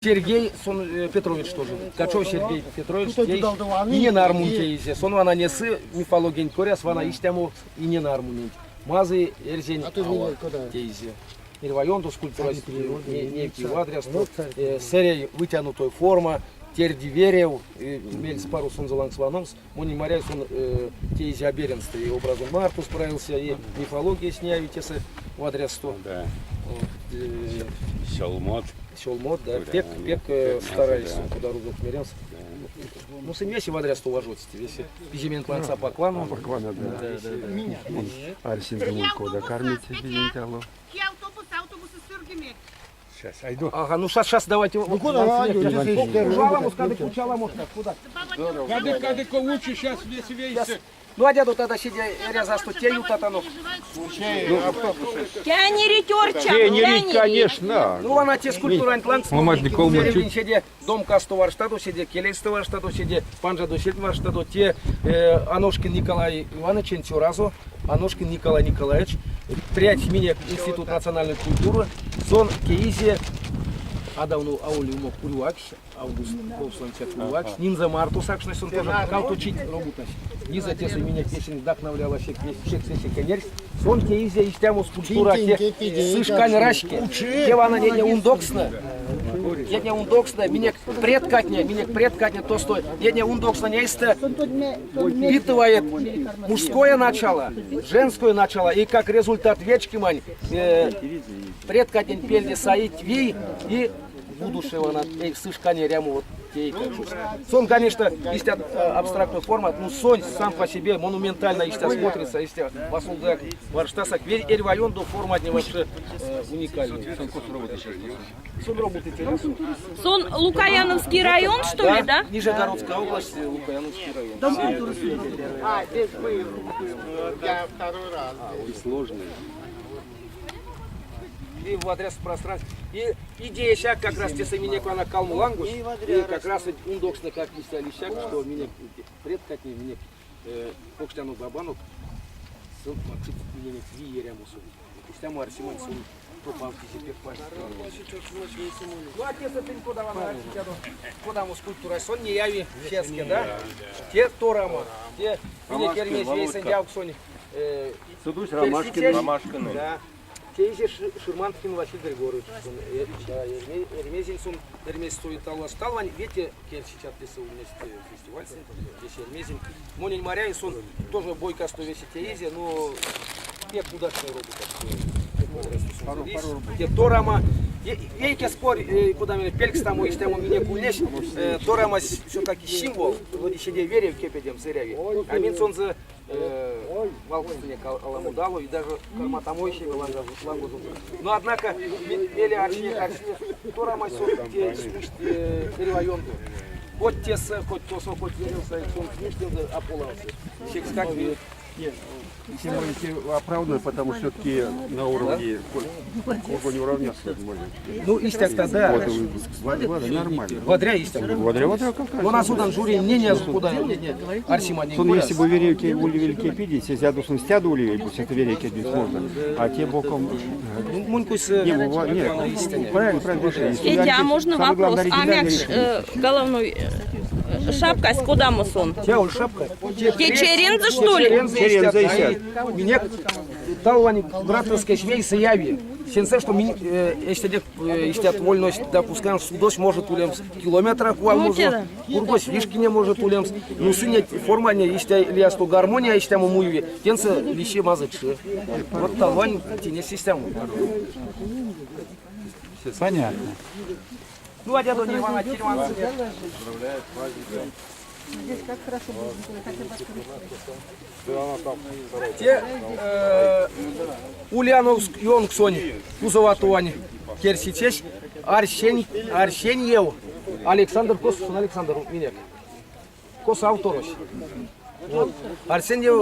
Сергей Петрович тоже. Качов Сергей Петрович. И не на армунтеизе. Сон вана несы мифологин коряс вана истему и не на армунтеизе. Мазы эрзень тейзе. Ирвайонту скульптура не пивадряс. Серия вытянутой форма. Терди верев. Мельс пару сон заланг сваномс. Мони моряй сон тейзе оберенство. И образом Марту справился. И мифология сняются в адрес 100. Да. Щелмот. Щелмот, да. Пек старались, куда рубок мерился. Ну, сын весь в адрес уважать, весь пизимент ланца по клану. По клану, да. Арсен Гумулько, да, кормите пизименталу. Сейчас, айду. Ага, ну сейчас давайте. Ну куда? Кучаламус, кучаламус, куда? Кадыко лучше сейчас весь весь. Ну, а дяду тогда сидя ряза, что тею татану. Кянери терча. Кянери, конечно. Ну, она те скульптура антланц. Сиде дом кастовар штату, сиде келестовар штату, сиде панжа до сельтвар штату, те Аношкин Николай Иванович, Энтюразо, Аношкин Николай Николаевич, прядь меня Институт национальной культуры, сон Кеизе, Адавну Аулиумов Курюакш, Август Ковсланчак Курюакш, Нинза Марту Сакшнес, он тоже как учить работать. Низа те, что меня песен вдохновляла всех конерс. Сон Кеизе и тему скульптура, те сышкань рашки, те вана не ундоксна. Я не ундоксна, меня предкатня, то что я не ундоксна, не есть впитывает мужское начало, женское начало, и как результат вечки мань, предкатня пельни саит ви и будущего на сышкане ряму вот тей кажусь. Сон, конечно, есть абстрактная форма, но сон сам по себе монументально есть смотрится, есть посулдак варштасак, эрвайон до форма не вообще уникальный. Сон работает раз. Сон Лукаяновский район, что ли, да? Нижегородская область, Лукаяновский район. Здесь вы. Я второй раз. Сложный. И в адрес пространства. И идея щак как раз те самые на Калмулангус. И как раз ундоксно как писали щак, что меня предкатни, меня покштяну бабану сын мачит меня виерямусу. Кштяму арсимон сын попавки теперь пасть. Ну а те сатин подавана подаму скульптура сон не яви ческе, да? Те торама, те меня кермес вейсен дявксони. Судусь Ромашкин. Да. Тейзе Шурманкин Василий Григорьевич, Эрмезин, Эрмез стоит того сталвань, видите, сейчас писал вместе фестиваль, здесь Эрмезин, Монин Маряин, сон тоже бойко стоит Тейзе, но пек удачный робот. Те Торама, ейке спор, куда меня пелькс тому и тому меня кулеш, Торама все-таки символ, вот еще не верю в кепедем зыряви, а Минсон за Валкостыне Аламудалу и даже Карматамойщик Лангу. Но однако Мели Арчне, Торама все-таки перевайонку. Хоть теса, хоть тосо, хоть верился, он смыслил да ополался. Как Если можете оправдано, потому что все-таки на уровне, не уравняться можно. ну, истинно, да. Нормально. Водря истинно. Водря как У нас удан жюри мнение куда Арсима не сон, если бы верейки уливельки пидить, если я должен стяду уливель, пусть это верейки пидить можно, а те боком... Мунькус Нет, правильно. Петя, а можно вопрос? Амяк головной шапка с куда сон? Те шапка. Те черенза, что ли? Черенза и сяд. Меня талвани братовской швейцы яви. Сенсе, что если вольность допускаем, что дождь может улемс километрах, кургось вишки не может улемс. Ну сыне форма не есть ли что гармония есть там муеви. Тенse лиши мазычи. Вот талвань тяне систему. Понятно. Ну а дядо не Ивана Кирманца. Здесь как хорошо будет. Те Ульяновск Йонгсони, Кузоватуани, Керсичеш, Арсеньев, Александр Косов, Александр Минек. Кос авторос. Вот. Арсеньев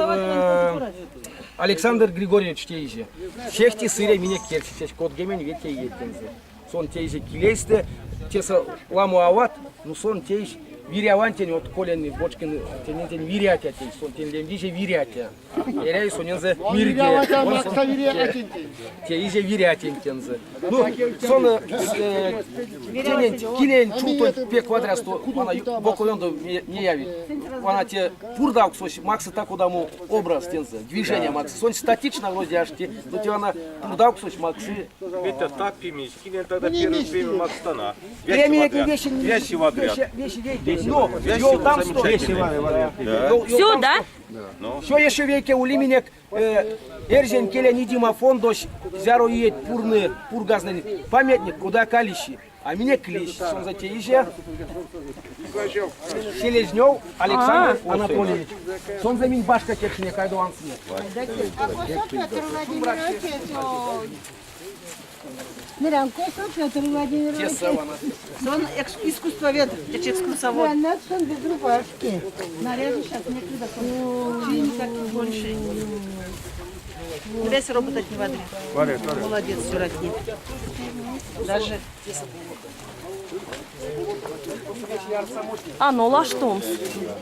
Александр Григорьевич Тейзе. Шехти сыре Минек Керсичеш, кот гемен ветте етензе. Сон Тейзе килейсте, теса ламу ават, ну сон Тейз вирявантен от колен бочкин тенетен вирятя тей сон тенлем виже вирятя. Ерей сонензе Виряватя, вирге. Макса вирятин. Те иже вирятен тензе. Ну, сон тенен килен чуто пе квадрасто она бокоёндо не яви. Она те пурдак сос Макса так удаму образ тензе. Движение Макса. Сон статично вроде аж те. Но те она пурдак сос Максы. Это так пимись, кинен тогда первый время Макстана. Времени вещи Вещи в отряд. Вещи. Но, йол там стоит. Все, да? Що ще веке у ліменек Эрзен келе нидима фондош зяро ет пурны пургазный памятник куда калищи. А мне клещ, сон за те иже. Селезнев Александр Анатольевич. Сон за мин башка текшне кайду ансне. Мирям, косо Петр Владимирович. Тесавана. Он искусствовед, экскурсовод. Она сон без рубашки. Наряжу сейчас некогда. Никак больше. Весь работать не водрит. Молодец, сиротник. Даже А, ну лаштом.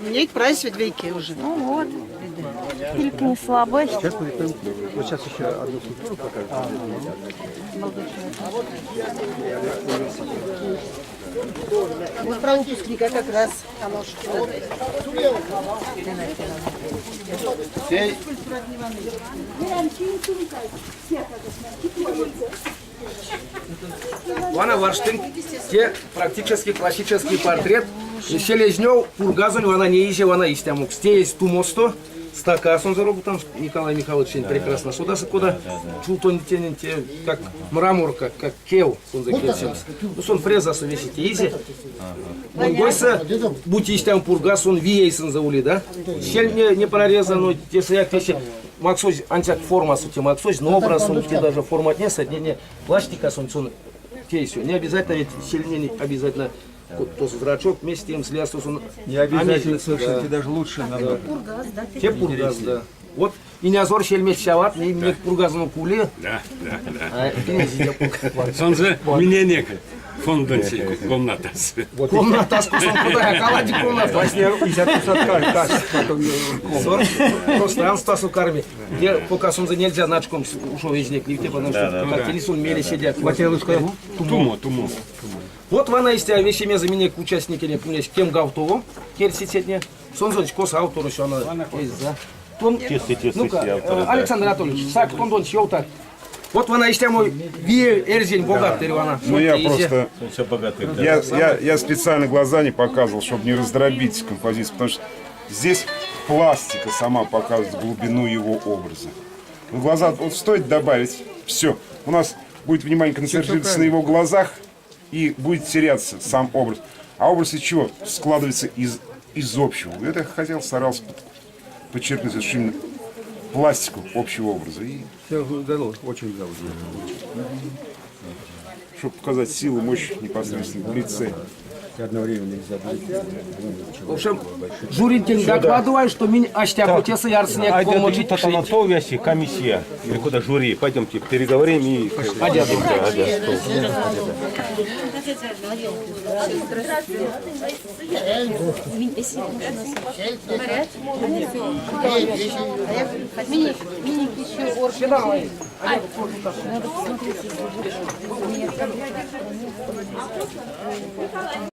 не прайс ведвейки уже. Ну вот. Только не слабый. Вот сейчас еще одну скульптуру покажу. Вот про выпускника как раз. Вана Варштин, те практически классический портрет. Селезнев Пургазон, вана не иже, вана истямук. Сте есть тумосто. Стака сон заробу там Николай Михайлович прекрасно. Сюда куда чултон тененте как мрамор, как кел сон закелсен. Ну сон фреза совесите изи. Он бойся, будь истям Пургас, он виейсон заули, да? Щель не прорезано, те свояк вещи. Максоз антяк форма сути Максоз, но образ он те даже формат не пластика сон те еще. Не обязательно ведь щель не обязательно. То зрачок вместе им слез, он Не обязательно совершенно, тебе даже лучше надо. те пургаз, да. Вот и не азор шельмет шават, и мне пургазну куле. Да. А кинези пургаз. Сон же миненек фондонси комнатас. Комната с кусом куда, калади комната. Пространство карми. Где пока сон за нельзя значком ушел из них, потому что как телесон мели сидят. Тумо. Вот вона есть вещами за меня участники не помнишь, кем гавтово, керситетне. Сонзоч кос автору еще она есть за. Ну-ка, Александр Анатольевич, сак тондон так. Вот вона есть мой Эрзень богатый вона. Ну я просто, Все богатый. я специально глаза не показывал, чтобы не раздробить композицию, потому что здесь пластика сама показывает глубину его образа. В глаза вот стоит добавить, все, у нас будет внимание концентрироваться на его глазах и будет теряться сам образ. А образ из чего? Складывается из общего. Это я хотел, старался подчеркнуть, что именно пластику общего образа. И Очень удалось. чтобы показать силу, мощь непосредственно в лице. И одновременно нельзя будет. В общем, журитель докладывает, что меня аштяку тесы ярсне комочить. Татанатовяси комиссия. Или куда жюри. Пойдемте переговорим и... Миник еще